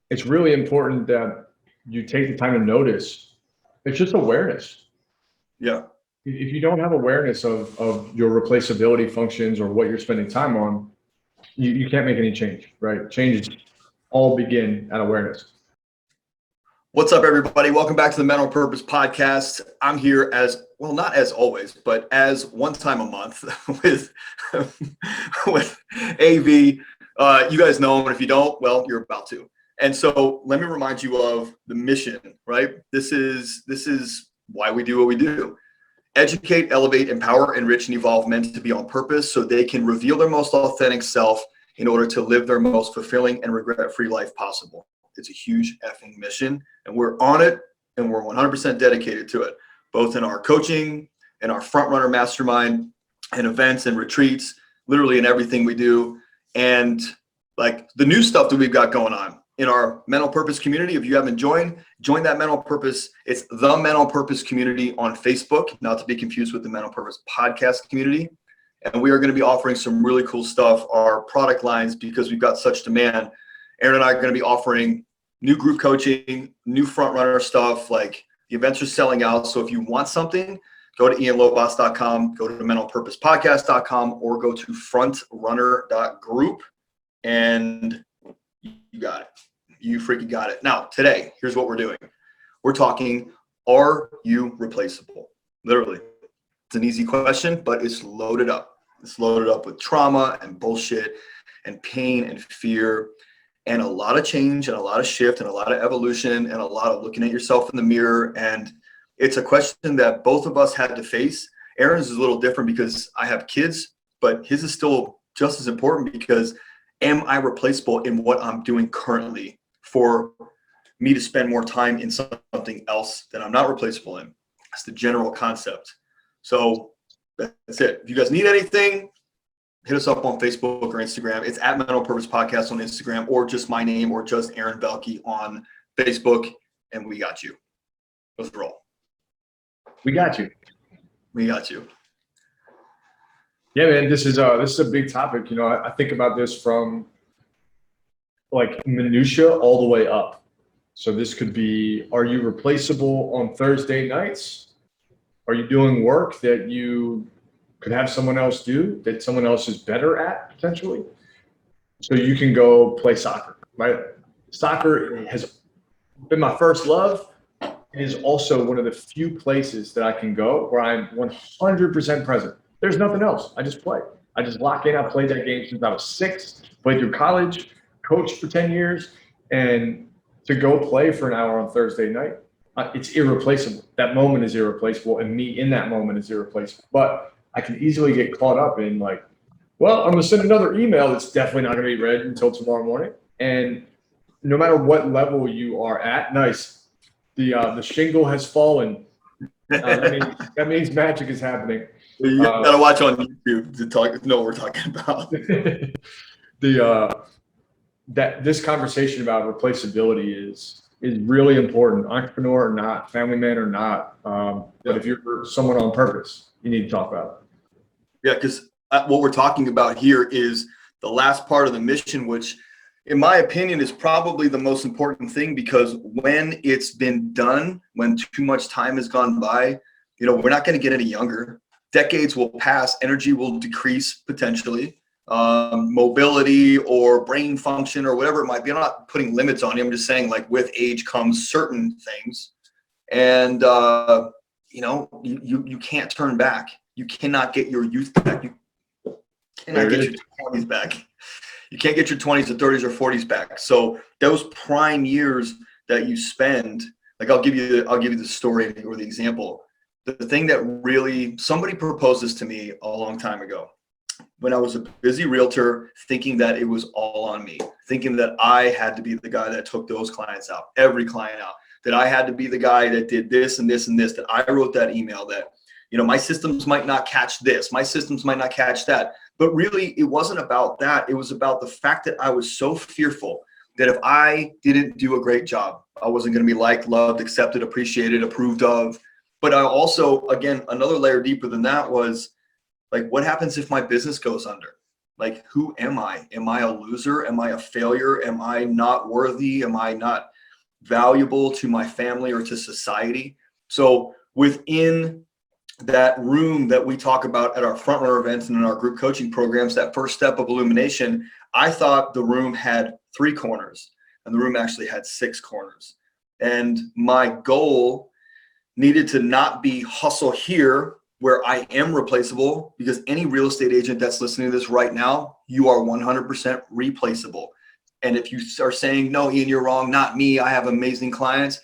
it's really important that you take the time to notice. It's just awareness. Yeah. If you don't have awareness of your replaceability functions or what you're spending time on, you can't make any change, right? Changes all begin at awareness. What's up, everybody? Welcome back to the Mental Purpose Podcast. I'm here as, well, not as always, but as one time a month with, with AV. You guys know him, and if you don't, well, you're about to. And so let me remind you of the mission, right? This is why we do what we do. Educate, elevate, empower, enrich, and evolve men to be on purpose so they can reveal their most authentic self in order to live their most fulfilling and regret-free life possible. It's a huge effing mission, and we're on it, and we're 100% dedicated to it, both in our coaching and our front runner mastermind and events and retreats, literally in everything we do. And like the new stuff that we've got going on in our Mental Purpose community. If you haven't join that Mental Purpose. It's the Mental Purpose community on Facebook, not to be confused with the Mental Purpose podcast community. And we are going to be offering some really cool stuff, our product lines, because we've got such demand. Aaron and I are going to be offering new group coaching, new front runner stuff. Like the events are selling out. So if you want something, go to ianlobas.com, go to mentalpurposepodcast.com, or go to frontrunner.group, and you got it. You freaking got it. Now, today, here's what we're doing. We're talking, are you replaceable? Literally. It's an easy question, but it's loaded up. It's loaded up with trauma and bullshit and pain and fear and a lot of change and a lot of shift and a lot of evolution and a lot of looking at yourself in the mirror. And it's a question that both of us had to face. Aaron's is a little different because I have kids, but his is still just as important because am I replaceable in what I'm doing currently for me to spend more time in something else that I'm not replaceable in? That's the general concept. So that's it. If you guys need anything, hit us up on Facebook or Instagram. It's at Mental Purpose Podcast on Instagram, or just my name, or just Aaron Velky on Facebook, and we got you. Let's roll. We got you. We got you. Yeah, man, this is a big topic. You know, I think about this from like minutia all the way up. So this could be, are you replaceable on Thursday nights? Are you doing work that you could have someone else do, that someone else is better at potentially? So you can go play soccer, right? Soccer has been my first love. It is also one of the few places that I can go where I'm 100% present. There's nothing else. I just play. I just lock in. I played that game since I was 6, played through college, coached for 10 years. And to go play for an hour on Thursday night, it's irreplaceable. That moment is irreplaceable. And me in that moment is irreplaceable. But I can easily get caught up in like, well, I'm going to send another email that's definitely not going to be read until tomorrow morning. And no matter what level you are at, nice. The shingle has fallen. That means magic is happening. You gotta watch on YouTube to know what we're talking about. That this conversation about replaceability is really important. Entrepreneur or not, family man or not, but if you're someone on purpose, you need to talk about it. Yeah, because what we're talking about here is the last part of the mission, which in my opinion is probably the most important thing, because when it's been done, when too much time has gone by, we're not going to get any younger. Decades will pass, energy will decrease potentially, mobility or brain function or whatever it might be. I'm not putting limits on you. I'm just saying, like, with age comes certain things, and you can't turn back. You cannot get your youth back. You cannot get your 20s back. You can't get your 20s or 30s or 40s back. So those prime years that you spend, like I'll give you the story or the example. The thing that really, somebody proposed this to me a long time ago when I was a busy realtor, thinking that it was all on me, thinking that I had to be the guy that took those clients out, every client out, that I had to be the guy that did this and this and this, that I wrote that email, that, my systems might not catch this, my systems might not catch that. But really, it wasn't about that. It was about the fact that I was so fearful that if I didn't do a great job, I wasn't going to be liked, loved, accepted, appreciated, approved of. But I also, again, another layer deeper than that was like, what happens if my business goes under? Like, who am I? Am I a loser? Am I a failure? Am I not worthy? Am I not valuable to my family or to society? So within that room that we talk about at our front runner events and in our group coaching programs, that first step of illumination, I thought the room had 3 corners, and the room actually had 6 corners. And my goal needed to not be hustle here, where I am replaceable, because any real estate agent that's listening to this right now, you are 100% replaceable. And if you are saying, no, Ian, you're wrong, not me, I have amazing clients,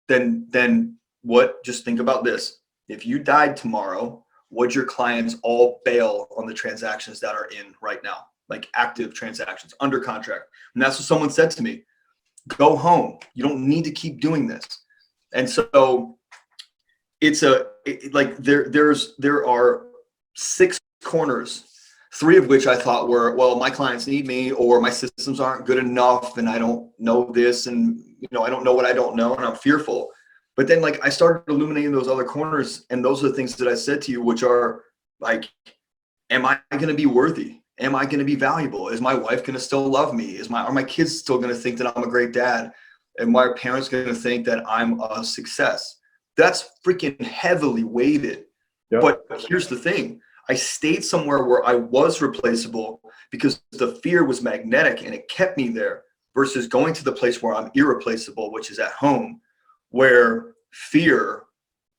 then what? Just think about this. If you died tomorrow, would your clients all bail on the transactions that are in right now? Like active transactions, under contract. And that's what someone said to me. Go home. You don't need to keep doing this. And so there are 6 corners, 3 of which I thought were, well, my clients need me, or my systems aren't good enough, and I don't know this, and I don't know what I don't know, and I'm fearful. But then I started illuminating those other corners, and those are the things that I said to you, which are like, am I going to be worthy? Am I going to be valuable? Is my wife going to still love me? Are my kids still going to think that I'm a great dad? And my parents going to think that I'm a success? That's freaking heavily weighted. Yep. But here's the thing. I stayed somewhere where I was replaceable because the fear was magnetic and it kept me there, versus going to the place where I'm irreplaceable, which is at home, where fear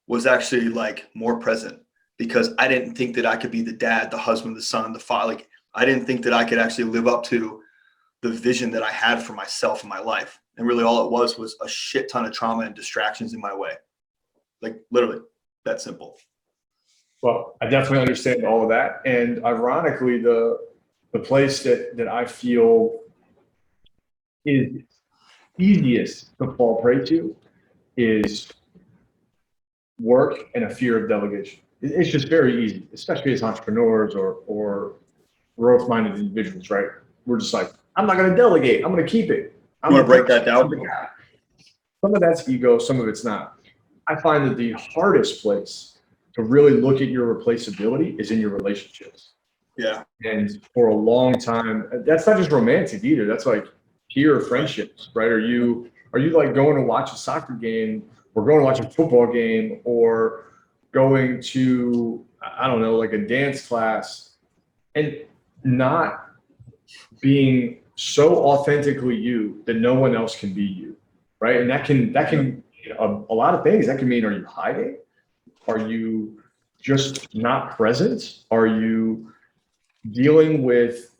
was actually more present, because I didn't think that I could be the dad, the husband, the son, the father. I didn't think that I could actually live up to the vision that I had for myself in my life. And really all it was a shit ton of trauma and distractions in my way. Literally that simple. Well, I definitely understand all of that. And ironically, the place that I feel is easiest to fall prey to is work and a fear of delegation. It's just very easy, especially as entrepreneurs or growth-minded individuals, right? We're just like, I'm not going to delegate. I'm going to keep it. I'm going to break that down. Some of that's ego, some of it's not. I find that the hardest place to really look at your replaceability is in your relationships. Yeah. And for a long time, that's not just romantic either. That's peer friendships, right? Are you going to watch a soccer game, or going to watch a football game, or going to, I don't know, a dance class, and not being so authentically you that no one else can be you, right? And that can a lot of things. That can mean, are you hiding? Are you just not present? Are you dealing with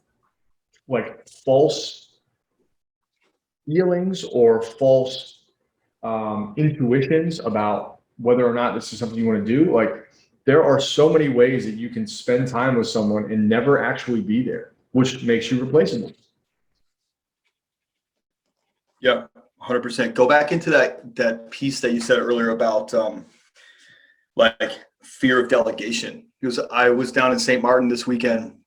false feelings or false intuitions about whether or not this is something you want to do? There are so many ways that you can spend time with someone and never actually be there, which makes you replaceable. Yeah, 100%. Go back into that piece that you said earlier about fear of delegation. Because I was down in St. Martin this weekend.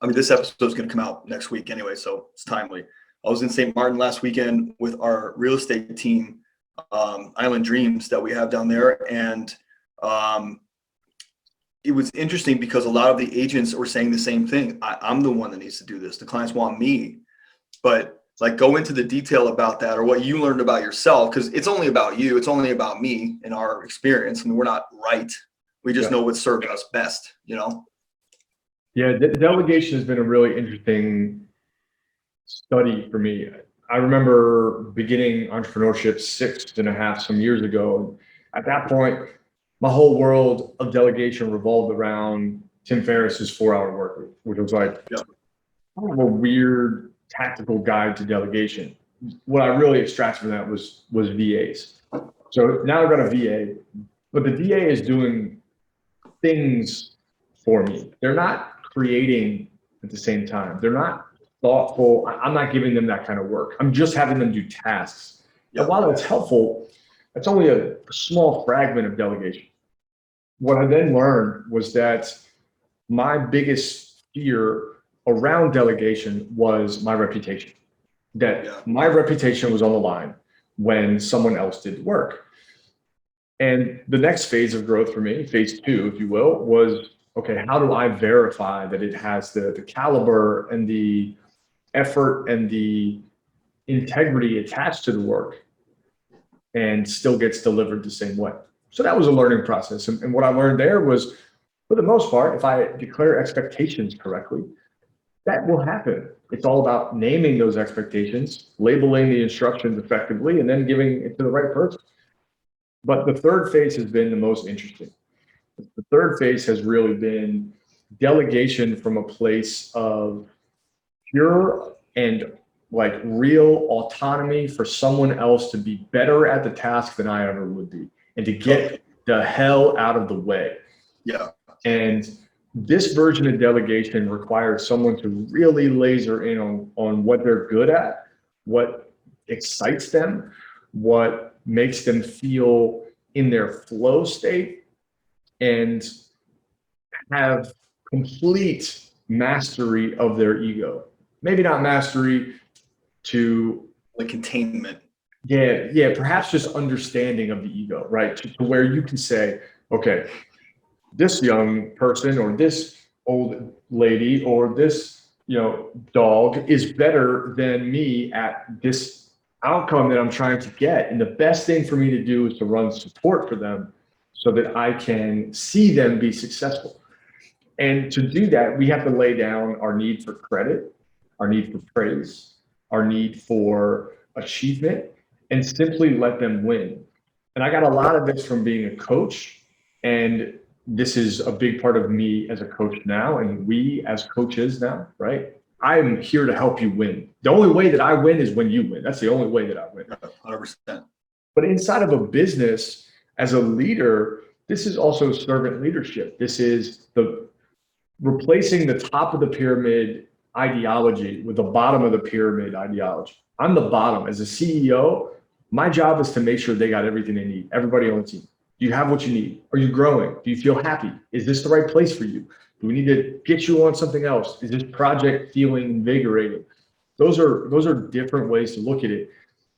I mean, this episode is going to come out next week anyway, so it's timely. I was in St. Martin last weekend with our real estate team, Island Dreams, that we have down there. And it was interesting because a lot of the agents were saying the same thing. I'm the one that needs to do this. The clients want me. But go into the detail about that, or what you learned about yourself, because it's only about you. It's only about me and our experience. I mean, we're not right. We just know what's serving us best, Yeah, delegation has been a really interesting study for me. I remember beginning entrepreneurship 6.5 some years ago. At that point, my whole world of delegation revolved around Tim Ferriss's 4-Hour Workweek, which was kind of a weird tactical guide to delegation. What I really extracted from that was VAs. So now I've got a VA, but the VA is doing things for me. They're not creating at the same time. They're not thoughtful. I'm not giving them that kind of work. I'm just having them do tasks. And while that's helpful, that's only a small fragment of delegation. What I then learned was that my biggest fear around delegation was my reputation. That my reputation was on the line when someone else did the work. And the next phase of growth for me, phase 2, if you will, was okay, how do I verify that it has the caliber and the effort and the integrity attached to the work and still gets delivered the same way? So that was a learning process. And what I learned there was, for the most part, if I declare expectations correctly, that will happen. It's all about naming those expectations, labeling the instructions effectively, and then giving it to the right person. But the third phase has been the most interesting. The third phase has really been delegation from a place of pure and like real autonomy for someone else to be better at the task than I ever would be, and to get the hell out of the way. Yeah. And this version of delegation requires someone to really laser in on what they're good at, what excites them, what makes them feel in their flow state, and have complete mastery of their ego. Maybe not mastery to Like containment. yeah, perhaps just understanding of the ego, right? To where you can say, okay, this young person or this old lady or this, dog is better than me at this outcome that I'm trying to get. And the best thing for me to do is to run support for them so that I can see them be successful. And to do that, we have to lay down our need for credit, our need for praise, our need for achievement, and simply let them win. And I got a lot of this from being a coach. And this is a big part of me as a coach now, and we as coaches now, right? I'm here to help you win. The only way that I win is when you win. That's the only way that I win. 100%. But inside of a business, as a leader, this is also servant leadership. This is the replacing the top of the pyramid ideology with the bottom of the pyramid ideology. I'm the bottom. As a CEO, my job is to make sure they got everything they need, everybody on the team. Do you have what you need? Are you growing? Do you feel happy? Is this the right place for you? Do we need to get you on something else? Is this project feeling invigorating? Those are different ways to look at it,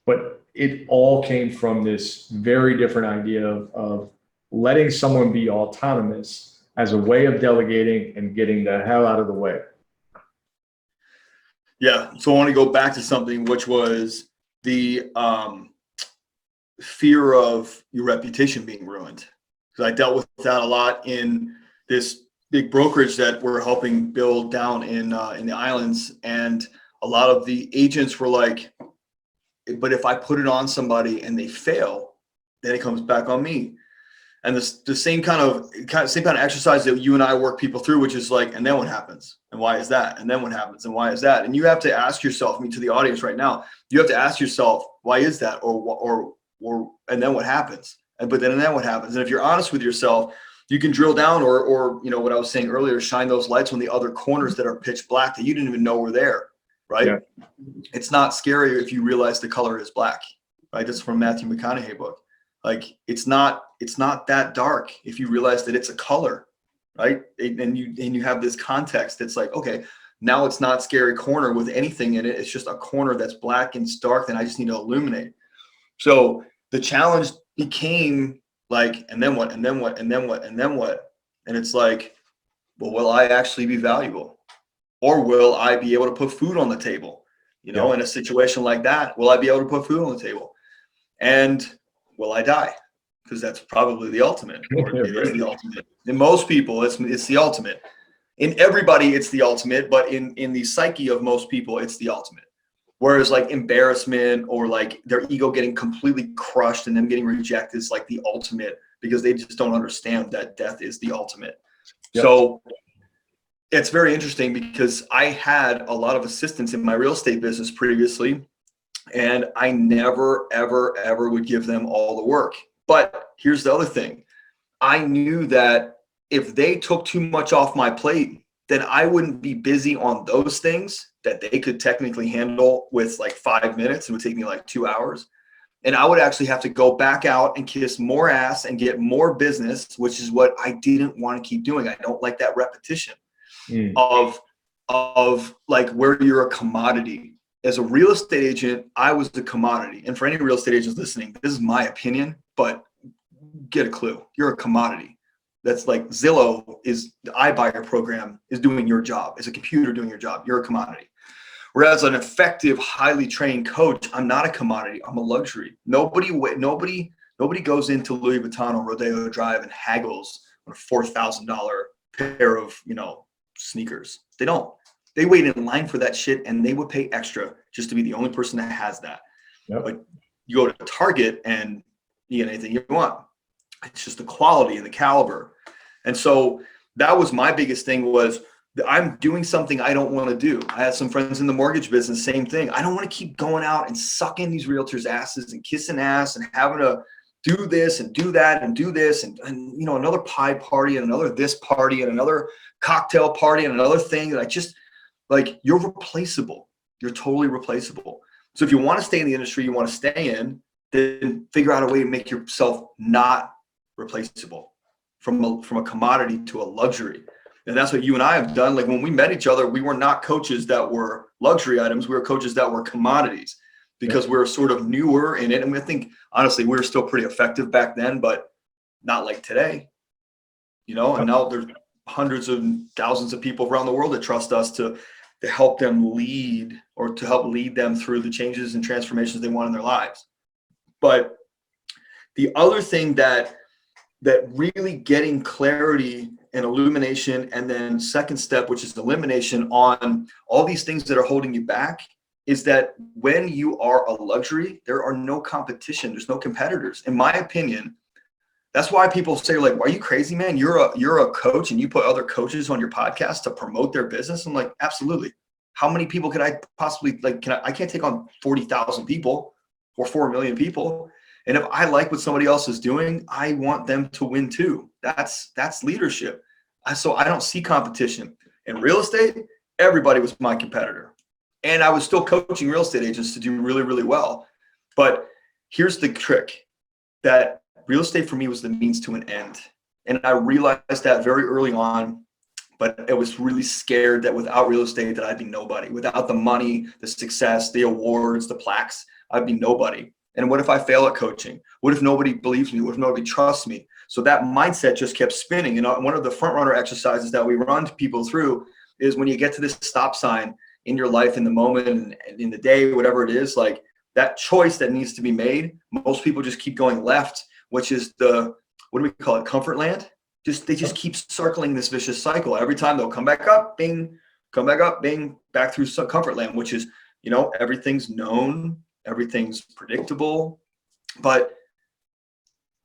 but it all came from this very different idea of letting someone be autonomous as a way of delegating and getting the hell out of the way. Yeah. So I want to go back to something which was the fear of your reputation being ruined. Because I dealt with that a lot in this big brokerage that we're helping build down in the islands. And a lot of the agents were like, but if I put it on somebody and they fail, then it comes back on me. And the same kind of exercise that you and I work people through, which is like, and then what happens? And why is that? And then what happens? And why is that? And you have to ask yourself, to the audience right now, you have to ask yourself, why is that? Or and then what happens? And then what happens? And if you're honest with yourself, you can drill down or what I was saying earlier, shine those lights on the other corners that are pitch black that you didn't even know were there, right? Yeah. It's not scary if you realize the color is black, right? That's from Matthew McConaughey book. Like it's not that dark if you realize that it's a color, right? And you have this context that's like, okay, now it's not scary corner with anything in it. It's just a corner that's black and it's dark, then I just need to illuminate. So the challenge became like, and then what, and then what, and then what, and then what? And it's like, well, will I actually be valuable? Or will I be able to put food on the table? In a situation like that, will I be able to put food on the table? And will I die? Because that's probably the ultimate, or it is the ultimate. In most people, it's the ultimate. In everybody, it's the ultimate, but in the psyche of most people, it's the ultimate. Whereas like embarrassment or like their ego getting completely crushed and them getting rejected is like the ultimate, because they just don't understand that death is the ultimate. Yep. So it's very interesting because I had a lot of assistants in my real estate business previously, and I never, ever, ever would give them all the work. But here's the other thing. I knew that if they took too much off my plate, then I wouldn't be busy on those things that they could technically handle with like 5 minutes. It would take me like 2 hours. And I would actually have to go back out and kiss more ass and get more business, which is what I didn't want to keep doing. I don't like that repetition of like where you're a commodity. As a real estate agent, I was the commodity. And for any real estate agents listening, this is my opinion, but get a clue. You're a commodity. That's like Zillow is the iBuyer program is doing your job. It's a computer doing your job. You're a commodity. Whereas an effective, highly trained coach, I'm not a commodity. I'm a luxury. Nobody goes into Louis Vuitton on Rodeo Drive and haggles on a $4,000 pair of, sneakers. They don't. They wait in line for that shit, and they would pay extra just to be the only person that has that. Yep. But you go to Target and you get anything you want. It's just the quality and the caliber. And so that was my biggest thing was I'm doing something I don't want to do. I had some friends in the mortgage business, same thing. I don't want to keep going out and sucking these realtors' asses and kissing ass and having to do this and do that and do this and another pie party and another this party and another cocktail party and another thing that I just like, you're replaceable. You're totally replaceable. So if you want to stay in the industry you want to stay in, then figure out a way to make yourself not replaceable from a commodity to a luxury. And that's what you and I have done. Like when we met each other, we were not coaches that were luxury items. We were coaches that were commodities because we were sort of newer in it. And I think, honestly, we were still pretty effective back then, but not like today, and now there's hundreds of thousands of people around the world that trust us to help them lead or to help lead them through the changes and transformations they want in their lives. But the other thing that really getting clarity and illumination, and then second step, which is elimination on all these things that are holding you back, is that when you are a luxury, there are no competition. There's no competitors. In my opinion, that's why people say, like, are you crazy, man? You're a coach and you put other coaches on your podcast to promote their business. I'm like, absolutely. How many people could I possibly I can't take on 40,000 people or 4 million people. And if I like what somebody else is doing, I want them to win too. That's leadership. So I don't see competition. In real estate, everybody was my competitor. And I was still coaching real estate agents to do really, really well. But here's the trick, that real estate for me was the means to an end. And I realized that very early on, but I was really scared that without real estate that I'd be nobody. Without the money, the success, the awards, the plaques, I'd be nobody. And what if I fail at coaching? What if nobody believes me? What if nobody trusts me? So that mindset just kept spinning. One of the front runner exercises that we run people through is when you get to this stop sign in your life, in the moment, and in the day, whatever it is, like that choice that needs to be made, most people just keep going left, which is what do we call it? Comfort land. They just keep circling this vicious cycle. Every time they'll come back up, bing, come back up, bing, back through comfort land, which is, everything's known, everything's predictable. But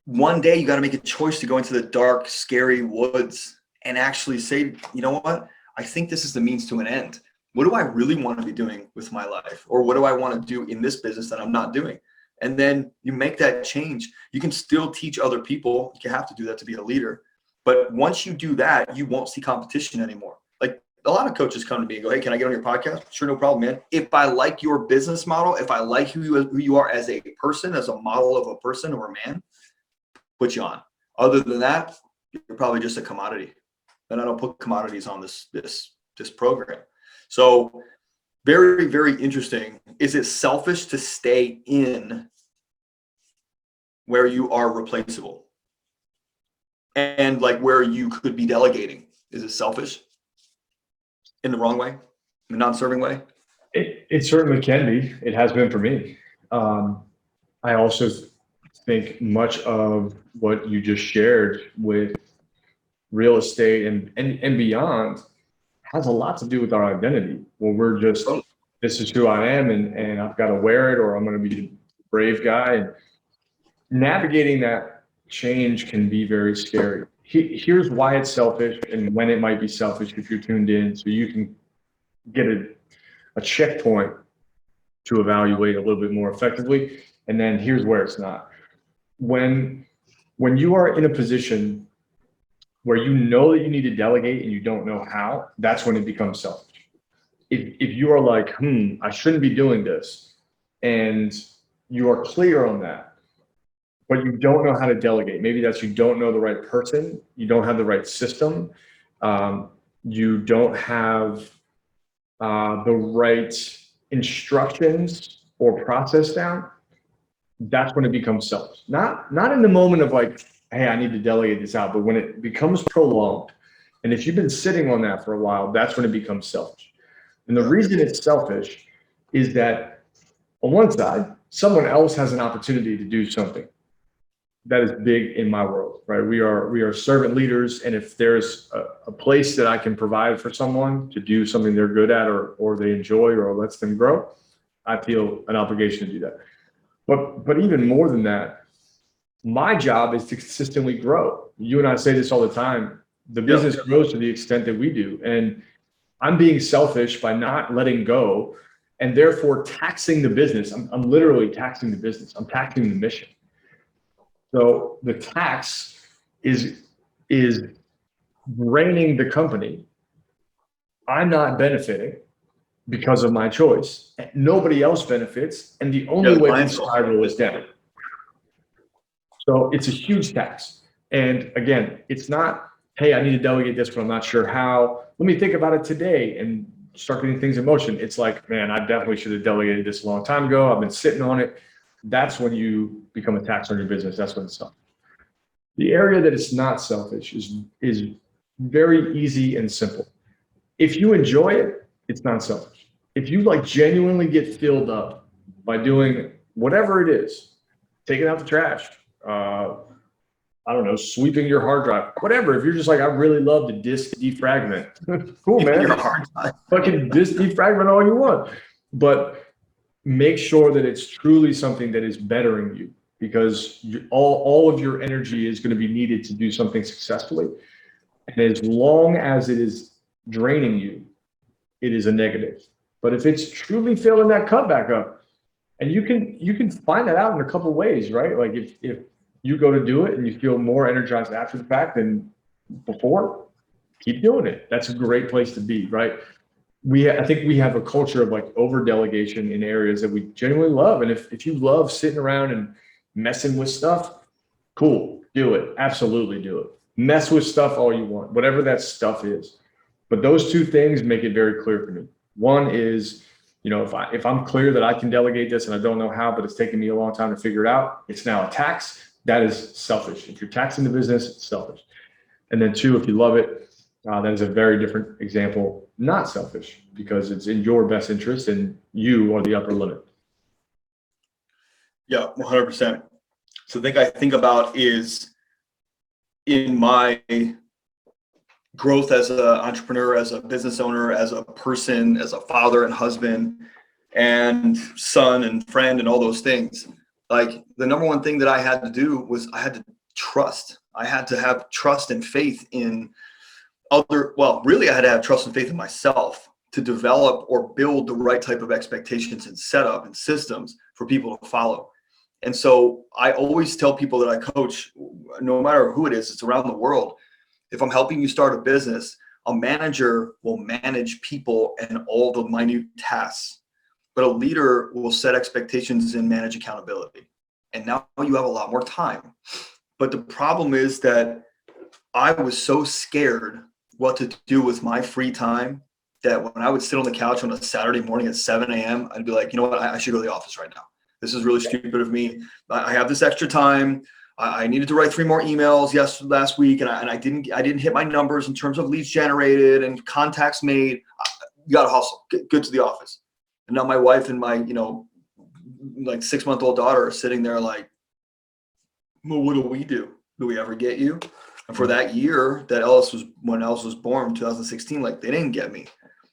one day you got to make a choice to go into the dark, scary woods and actually say, you know what? I think this is the means to an end. What do I really want to be doing with my life? Or what do I want to do in this business that I'm not doing? And then you make that change. You can still teach other people. You have to do that to be a leader. But once you do that, you won't see competition anymore. Like a lot of coaches come to me and go, hey, can I get on your podcast? Sure, no problem, man. If I like your business model, if I like who you are as a person, as a model of a person or a man, put you on. Other than that, you're probably just a commodity. And I don't put commodities on this program. So very, very interesting. Is it selfish to stay in where you are replaceable? And like where you could be delegating? Is it selfish in the wrong way, in a non-serving way? It certainly can be. It has been for me. I also think much of what you just shared with real estate and beyond has a lot to do with our identity. Well, we're just, this is who I am and I've got to wear it, or I'm going to be the brave guy. And navigating that change can be very scary. Here's why it's selfish and when it might be selfish if you're tuned in, so you can get a checkpoint to evaluate a little bit more effectively. And then here's where it's not. When you are in a position where you know that you need to delegate and you don't know how, that's when it becomes selfish. If you are like, I shouldn't be doing this, and you are clear on that, but you don't know how to delegate. Maybe that's you don't know the right person, you don't have the right system, you don't have the right instructions or process down. That's when it becomes selfish. Not in the moment of like, hey, I need to delegate this out. But when it becomes prolonged, and if you've been sitting on that for a while, that's when it becomes selfish. And the reason it's selfish is that on one side, someone else has an opportunity to do something that is big in my world, right? We are servant leaders. And if there's a place that I can provide for someone to do something they're good at or they enjoy or lets them grow, I feel an obligation to do that. But even more than that, my job is to consistently grow. You and I say this all the time. The business grows to the extent that we do. And I'm being selfish by not letting go and therefore taxing the business. I'm literally taxing the business. I'm taxing the mission. So the tax is draining the company. I'm not benefiting because of my choice. Nobody else benefits. And the only way we spiral is down. So it's a huge tax. And again, it's not, hey, I need to delegate this, but I'm not sure how. Let me think about it today and start getting things in motion. It's like, man, I definitely should have delegated this a long time ago. I've been sitting on it. That's when you become a tax on your business. That's when it's selfish. The area that it's not selfish is very easy and simple. If you enjoy it, it's not selfish. If you like genuinely get filled up by doing whatever it is, taking out the trash, I don't know, sweeping your hard drive, whatever. If you're just like, I really love to disk defragment, cool, man. Fucking disk defragment all you want. But make sure that it's truly something that is bettering you, because all of your energy is going to be needed to do something successfully. And as long as it is draining you, it is a negative. But if it's truly filling that cup back up, and you can find that out in a couple of ways, right? Like if you go to do it and you feel more energized after the fact than before, keep doing it. That's a great place to be, right? I think we have a culture of like over delegation in areas that we genuinely love. And if you love sitting around and messing with stuff, cool, do it. Absolutely do it. Mess with stuff all you want, whatever that stuff is. But those two things make it very clear for me. One is, if I'm clear that I can delegate this and I don't know how, but it's taking me a long time to figure it out, it's now a tax. That is selfish. If you're taxing the business, it's selfish. And then two, if you love it, that is a very different example, not selfish, because it's in your best interest and you are the upper limit. Yeah, 100%. So the thing I think about is in my growth as an entrepreneur, as a business owner, as a person, as a father and husband and son and friend and all those things, like the number one thing that I had to do was I had to trust. I had to have trust and faith in really I had to have trust and faith in myself to develop or build the right type of expectations and setup and systems for people to follow. And so I always tell people that I coach, no matter who it is, it's around the world. If I'm helping you start a business, a manager will manage people and all the minute tasks, but a leader will set expectations and manage accountability. And now you have a lot more time. But the problem is that I was so scared what to do with my free time that when I would sit on the couch on a Saturday morning at 7 a.m., I'd be like, you know what, I should go to the office right now. This is really stupid of me. I have this extra time. I needed to write 3 more emails last week, and I didn't hit my numbers in terms of leads generated and contacts made. You got to hustle. Get to the office. And now my wife and my, like 6-month-old daughter are sitting there like, well, what do we do? Do we ever get you? And for that year that when Ellis was born, 2016, like they didn't get me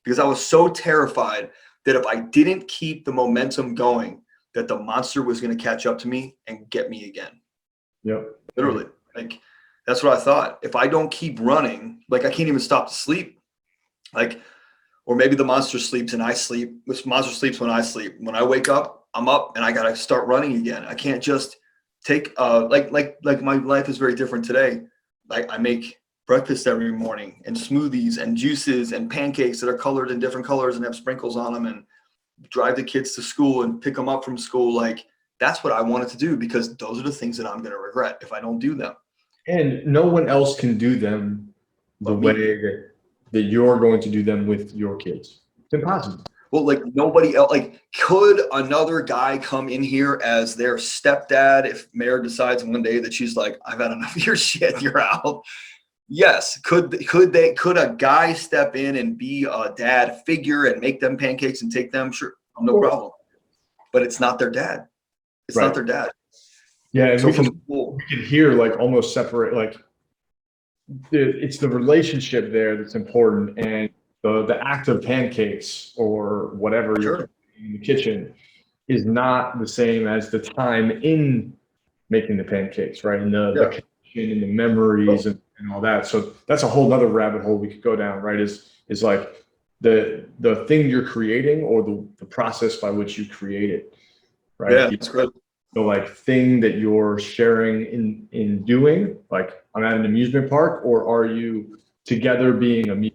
because I was so terrified that if I didn't keep the momentum going, that the monster was going to catch up to me and get me again. Yep. Literally. Like that's what I thought. If I don't keep running, like I can't even stop to sleep. Like, or maybe the monster sleeps and I sleep. This monster sleeps when I sleep. When I wake up, I'm up and I got to start running again. I can't just take like my life is very different today. Like I make breakfast every morning and smoothies and juices and pancakes that are colored in different colors and have sprinkles on them and drive the kids to school and pick them up from school. Like that's what I wanted to do because those are the things that I'm going to regret if I don't do them. And no one else can do them the way that you're going to do them with your kids. It's impossible. Well, like nobody else, like could another guy come in here as their stepdad if Mare decides one day that she's like, I've had enough of your shit, you're out? Yes. Could a guy step in and be a dad figure and make them pancakes and take them? Sure, no problem. But it's not their dad. It's not their dad. Yeah, and so we can hear like almost separate, like it's the relationship there that's important, and the act of pancakes or whatever you're in the kitchen is not the same as the time in making the pancakes, right? And the connection and the memories and all that. So that's a whole nother rabbit hole we could go down, right? Is like the thing you're creating or the process by which you create it, right? Yeah, that's good. The like thing that you're sharing in doing, like I'm at an amusement park, or are you together being amused?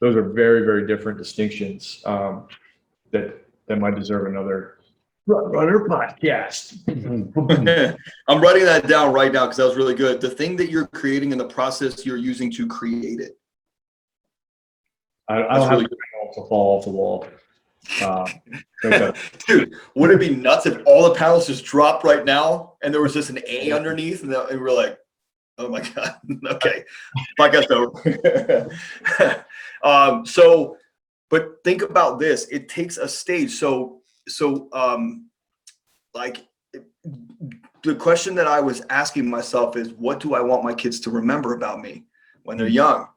Those are very, very different distinctions that might deserve another runner podcast. I'm writing that down right now because that was really good. The thing that you're creating and the process you're using to create it. I don't have to fall off the wall. Dude, would it be nuts if all the panels just dropped right now and there was just an A underneath and we're like, oh my God, okay, podcast over. But think about this. It takes a stage. So like the question that I was asking myself is, what do I want my kids to remember about me when they're young?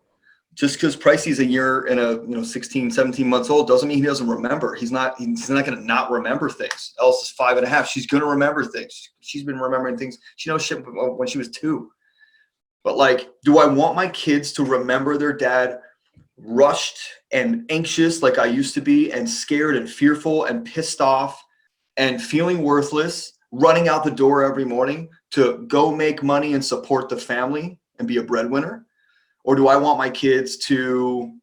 Just because Pricey's a year and 16, 17 months old doesn't mean he doesn't remember. He's not going to not remember things. Else is 5.5. She's going to remember things. She's been remembering things. She knows shit when she was 2. But like, do I want my kids to remember their dad rushed and anxious like I used to be, and scared and fearful and pissed off and feeling worthless, running out the door every morning to go make money and support the family and be a breadwinner? Or do I want my kids to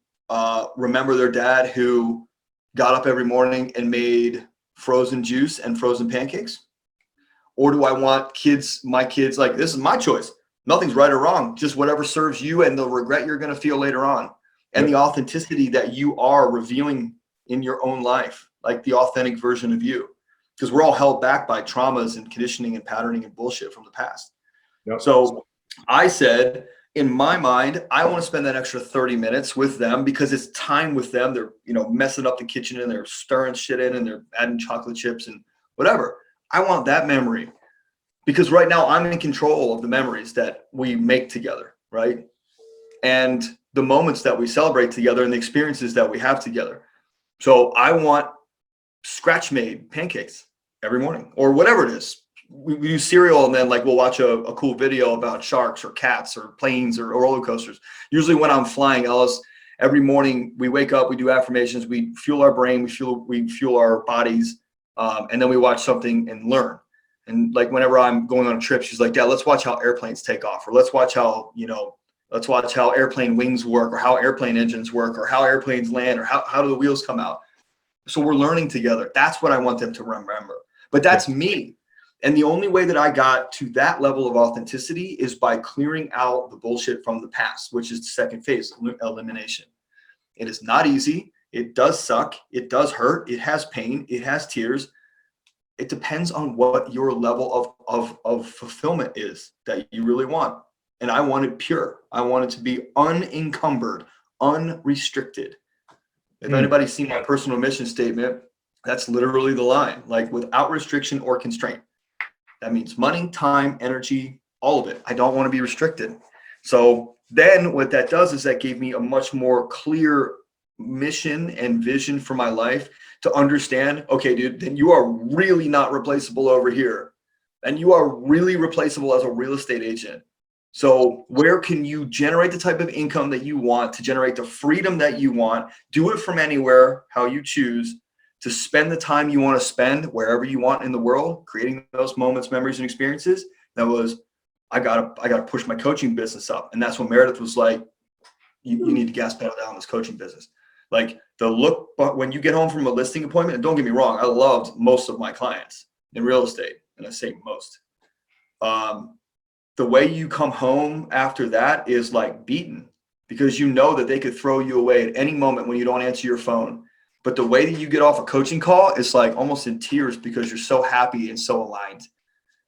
remember their dad who got up every morning and made frozen juice and frozen pancakes? Or do I want my kids, like, this is my choice. Nothing's right or wrong, just whatever serves you and the regret you're going to feel later on. And the authenticity that you are revealing in your own life, like the authentic version of you. Because we're all held back by traumas and conditioning and patterning and bullshit from the past. So I said, in my mind, I want to spend that extra 30 minutes with them because it's time with them. They're, messing up the kitchen and they're stirring shit in and they're adding chocolate chips and whatever. I want that memory because right now I'm in control of the memories that we make together, right? And the moments that we celebrate together and the experiences that we have together. So I want scratch-made pancakes every morning or whatever it is. We do cereal and then like we'll watch a cool video about sharks or cats or planes or roller coasters. Usually when I'm flying, Ellis, every morning we wake up, we do affirmations, we fuel our brain, we fuel our bodies, and then we watch something and learn. And like whenever I'm going on a trip, she's like, Dad, let's watch how airplanes take off, or let's watch how airplane wings work, or how airplane engines work, or how airplanes land, or how do the wheels come out. So we're learning together. That's what I want them to remember. But that's me. And the only way that I got to that level of authenticity is by clearing out the bullshit from the past, which is the second phase, elimination. It is not easy. It does suck. It does hurt. It has pain. It has tears. It depends on what your level of fulfillment is that you really want. And I want it pure. I want it to be unencumbered, unrestricted. If anybody's seen my personal mission statement, that's literally the line, like without restriction or constraint. That means money, time, energy, all of it. I don't want to be restricted. So then what that does is that gave me a much more clear mission and vision for my life to understand, okay, dude, then you are really not replaceable over here. And you are really replaceable as a real estate agent. So where can you generate the type of income that you want, to generate the freedom that you want, do it from anywhere, how you choose, to spend the time you want to spend wherever you want in the world, creating those moments, memories, and experiences. That was, I gotta push my coaching business up. And that's when Meredith was like, you need to gas pedal down this coaching business. Like but when you get home from a listing appointment, and don't get me wrong, I loved most of my clients in real estate, and I say most. The way you come home after that is like beaten, because you know that they could throw you away at any moment when you don't answer your phone. But the way that you get off a coaching call is like almost in tears because you're so happy and so aligned.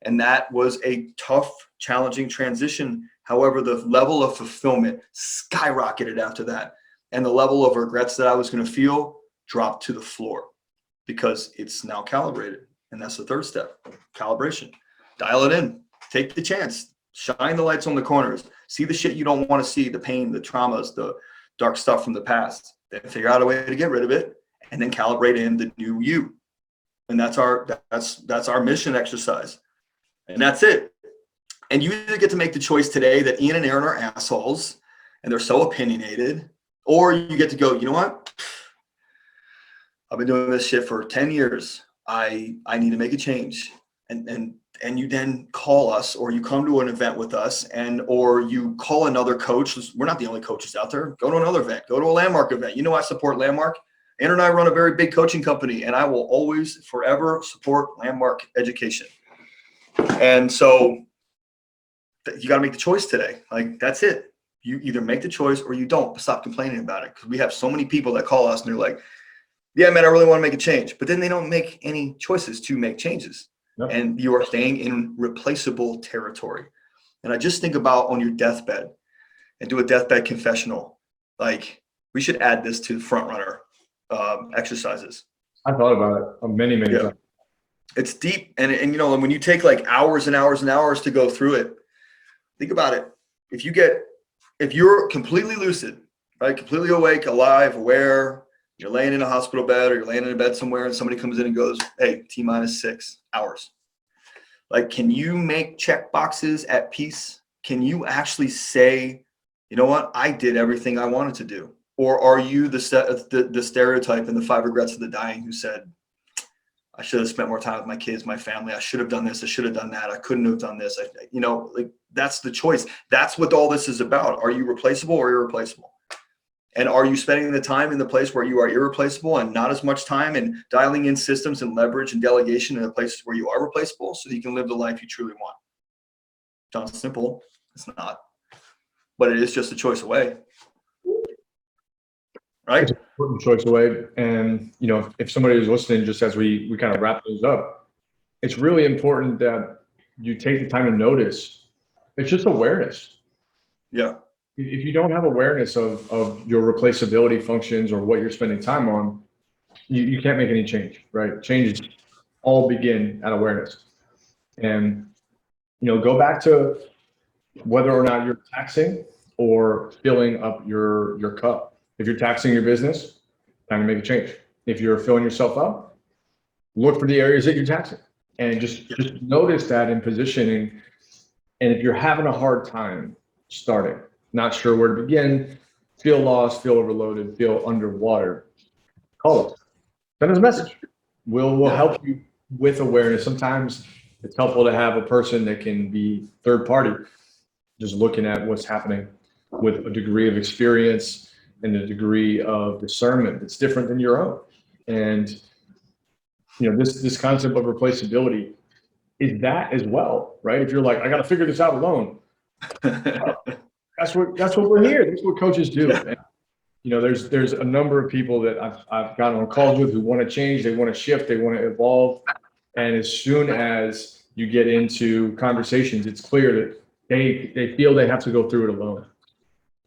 And that was a tough, challenging transition. However, the level of fulfillment skyrocketed after that. And the level of regrets that I was going to feel dropped to the floor because it's now calibrated. And that's the third step, calibration. Dial it in, take the chance, shine the lights on the corners, see the shit you don't want to see, the pain, the traumas, the dark stuff from the past, then figure out a way to get rid of it, and then calibrate in the new you. And that's our mission exercise. And that's it. And you either get to make the choice today that Ian and Aaron are assholes and they're so opinionated, or you get to go, you know what? I've been doing this shit for 10 years. I need to make a change. And you then call us, or you come to an event with us, or you call another coach. We're not the only coaches out there. Go to another event. Go to a Landmark event. You know I support Landmark. Aaron and I run a very big coaching company, and I will always, forever support Landmark education. And so you got to make the choice today. Like, that's it. You either make the choice or you don't, but stop complaining about it. Because we have so many people that call us and they're like, yeah, man, I really want to make a change. But then they don't make any choices to make changes. No. And you are staying in replaceable territory. And I just think about on your deathbed and do a deathbed confessional. Like, we should add this to front runner exercises. I thought about it many times. It's deep. And you know, when you take like hours and hours and hours to go through it, think about it. If you're completely lucid, right? Completely awake, alive, aware, you're laying in a hospital bed or you're laying in a bed somewhere and somebody comes in and goes, hey, T-minus 6 hours. Like, can you make check boxes at peace? Can you actually say, you know what? I did everything I wanted to do. Or are you the stereotype in the 5 Regrets of the Dying who said, I should have spent more time with my kids, my family. I should have done this. I should have done that. I couldn't have done this. Like, that's the choice. That's what all this is about. Are you replaceable or irreplaceable? And are you spending the time in the place where you are irreplaceable and not as much time and dialing in systems and leverage and delegation in the places where you are replaceable so that you can live the life you truly want? Sounds simple. It's not. But it is just a choice away. Right? It's an important choice away. And, you know, if somebody is listening, just as we kind of wrap those up, it's really important that you take the time to notice. It's just awareness. Yeah. If you don't have awareness of your replaceability functions or what you're spending time on, you can't make any change, right? Changes all begin at awareness. And, you know, go back to whether or not you're taxing or filling up your cup. If you're taxing your business, time to make a change. If you're filling yourself up, look for the areas that you're taxing and just notice that in positioning. And if you're having a hard time starting, not sure where to begin, feel lost, feel overloaded, feel underwater, call us. Send us a message. We'll help you with awareness. Sometimes it's helpful to have a person that can be third party, just looking at what's happening with a degree of experience and a degree of discernment that's different than your own. And, you know, this concept of replaceability is that as well, right? If you're like, I got to figure this out alone. That's what we're here. That's what coaches do. And, you know, there's a number of people that I've gotten on calls with who want to change, they want to shift, they want to evolve. And as soon as you get into conversations, it's clear that they feel they have to go through it alone.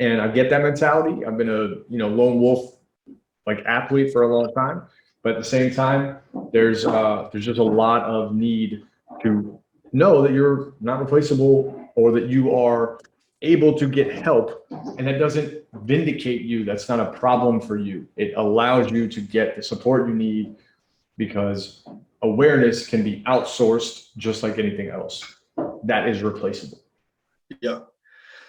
And I get that mentality. I've been a lone wolf like athlete for a long time, but at the same time, there's just a lot of need to know that you're not replaceable or that you are able to get help, and that doesn't vindicate you. That's not a problem for you. It allows you to get the support you need because awareness can be outsourced just like anything else. That is replaceable. Yeah.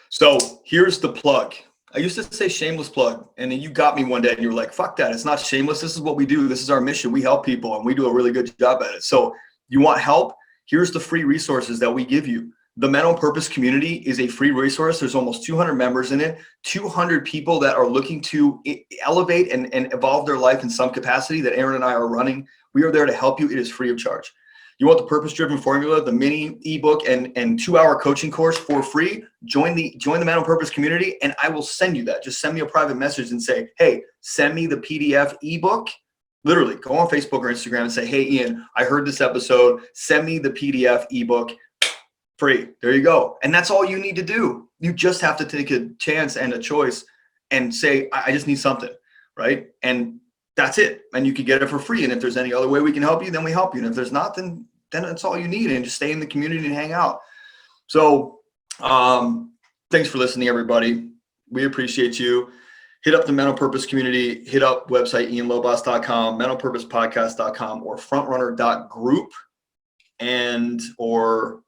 So here's the plug. I used to say shameless plug, and then you got me one day and you were like, fuck that. It's not shameless. This is what we do. This is our mission. We help people and we do a really good job at it. So you want help? Here's the free resources that we give you. The Men on Purpose community is a free resource. There's almost 200 members in it, 200 people that are looking to elevate and evolve their life in some capacity that Aaron and I are running. We are there to help you. It is free of charge. You want the purpose-driven formula, the mini ebook and 2-hour coaching course for free? Join the Man on Purpose community, and I will send you that. Just send me a private message and say, hey, send me the PDF ebook Literally go on Facebook or Instagram and say, hey, Ian, I heard this episode. Send me the PDF ebook free. There you go. And that's all you need to do. You just have to take a chance and a choice and say, I just need something, right? And that's it. And you can get it for free. And if there's any other way we can help you, then we help you. And if there's not, then that's all you need. And just stay in the community and hang out. So thanks for listening, everybody. We appreciate you. Hit up the Mental Purpose community. Hit up website ianlobas.com, mentalpurposepodcast.com, or frontrunner.group, and or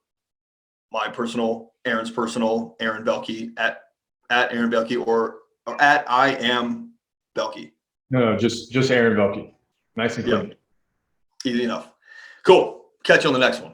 my personal, Aaron's personal, Aaron Velky at Aaron Velky or at I am Velky. No, just Aaron Velky. Nice and clean. Yep. Easy enough. Cool. Catch you on the next one.